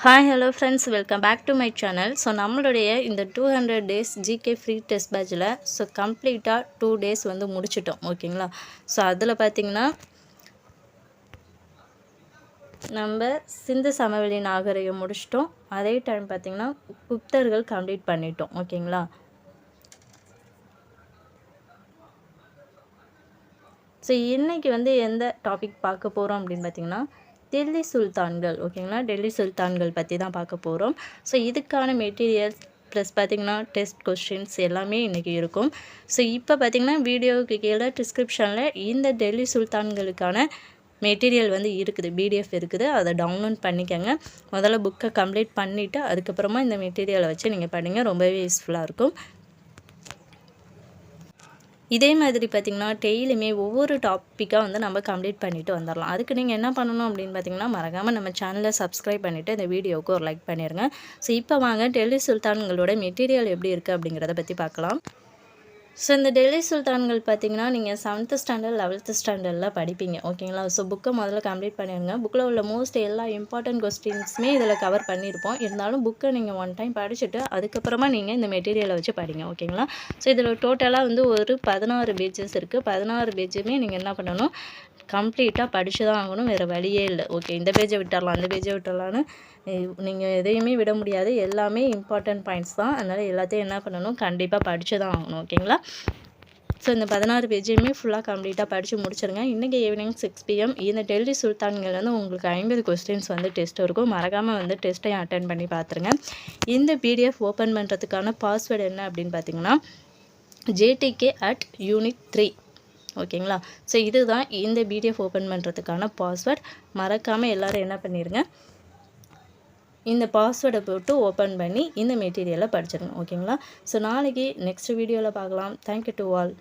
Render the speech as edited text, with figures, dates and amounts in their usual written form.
Hi, hello friends, welcome back to my channel. So, நம்மளுடைய இந்த 200 days GK free test batchல so கம்ப்ளீட்டாக 2 days வந்து முடிச்சிட்டோம் ஓகேங்களா. ஸோ அதில் பார்த்தீங்கன்னா நம்ம சிந்து சமவெளி நாகரிகம் முடிச்சிட்டோம். அதே டைம் பார்த்தீங்கன்னா குப்தர்கள் கம்ப்ளீட் பண்ணிட்டோம் ஓகேங்களா. ஸோ இன்றைக்கி வந்து எந்த டாபிக் பார்க்க போகிறோம் அப்படின்னு பார்த்தீங்கன்னா டெல்லி சுல்தான்கள் ஓகேங்களா. டெல்லி சுல்தான்கள் பற்றி தான் பார்க்க போகிறோம். ஸோ இதுக்கான மெட்டீரியல்ஸ் ப்ளஸ் பார்த்திங்கன்னா டெஸ்ட் கொஸ்டின்ஸ் எல்லாமே இன்றைக்கி இருக்கும். ஸோ இப்போ பார்த்திங்கன்னா வீடியோவுக்கு கீழே டிஸ்கிரிப்ஷனில் இந்த டெல்லி சுல்தான்களுக்கான மெட்டீரியல் வந்து இருக்குது, பிடிஎஃப் இருக்குது. அதை டவுன்லோட் பண்ணிக்கோங்க. முதல்ல புக்கை கம்ப்ளீட் பண்ணிவிட்டு அதுக்கப்புறமா இந்த மெட்டீரியலை வச்சு நீங்கள் படிங்க, ரொம்பவே யூஸ்ஃபுல்லாக இருக்கும். இதே மாதிரி பார்த்திங்கன்னா டெய்லியுமே ஒவ்வொரு டாப்பிக்காக வந்து நம்ம கம்ப்ளீட் பண்ணிவிட்டு வந்துடலாம். அதுக்கு நீங்கள் என்ன பண்ணணும் அப்படின்னு பார்த்திங்கன்னா மறக்காமல் நம்ம சேனலை சப்ஸ்கிரைப் பண்ணிவிட்டு இந்த வீடியோவுக்கு ஒரு லைக் பண்ணிடுங்க. ஸோ இப்போ வாங்க டெல்லி சுல்தான்களோட மெட்டீரியல் எப்படி இருக்குது அப்படிங்கிறத பற்றி பார்க்கலாம். ஸோ இந்த டெல்லி சுல்தான்கள் பார்த்திங்கன்னா நீங்கள் 7th ஸ்டாண்டர்ட் 11th ஸ்டாண்டர்டில் படிப்பீங்க ஓகேங்களா. ஸோ புக்கை முதல்ல கம்ப்ளீட் பண்ணிடுங்க. புக்கில் உள்ள மோஸ்ட் எல்லா இம்பார்ட்டன்ட் கொஸ்டின்ஸுமே இதில் கவர் பண்ணியிருப்போம். இருந்தாலும் புக்கை நீங்கள் ஒன் டைம் படிச்சுட்டு அதுக்கப்புறமா நீங்கள் இந்த மெட்டீரியலை வச்சு படிங்க ஓகேங்களா. ஸோ இதில் டோட்டலாக வந்து ஒரு 16 பேஜஸ் இருக்குது. 16 பேஜுமே நீங்கள் என்ன பண்ணணும், கம்ப்ளீட்டாக படித்து தான் ஆகணும், வேறு வழியே இல்லை. ஓகே, இந்த பேஜை விட்டுடலாம் அந்த பேஜை விட்டுடலான்னு நீங்கள் எதையுமே விட முடியாது. எல்லாமே இம்பார்ட்டன்ட் பாயிண்ட்ஸ் தான். அதனால் எல்லாத்தையும் என்ன பண்ணணும், கண்டிப்பாக படித்து தான் ஆகணும் ஓகேங்களா. ஸோ இந்த 16 பேஜையுமே ஃபுல்லாக கம்ப்ளீட்டாக படித்து முடிச்சிருங்க. இன்றைக்கி ஈவினிங் 6 PM இந்த டெல்லி சுல்தான்கள் வந்து உங்களுக்கு 50 கொஸ்டின்ஸ் வந்து டெஸ்ட் இருக்கும். மறக்காமல் வந்து டெஸ்ட்டையும் அட்டன் பண்ணி பார்த்துருங்க. இந்த பிடிஎஃப் ஓப்பன் பண்ணுறதுக்கான பாஸ்வேர்டு என்ன அப்படின்னு பார்த்தீங்கன்னா JTK@unit3 ஓகேங்களா. ஸோ இதுதான் இந்த பிடிஎஃப் ஓப்பன் பண்ணுறதுக்கான பாஸ்வேர்ட். மறக்காமல் எல்லோரும் என்ன பண்ணிடுங்க, இந்த பாஸ்வேர்டை போட்டு ஓப்பன் பண்ணி இந்த மெட்டீரியலை படிச்சிடுங்க ஓகேங்களா. ஸோ நாளைக்கு நெக்ஸ்ட் வீடியோவில் பார்க்கலாம். Thank you to all.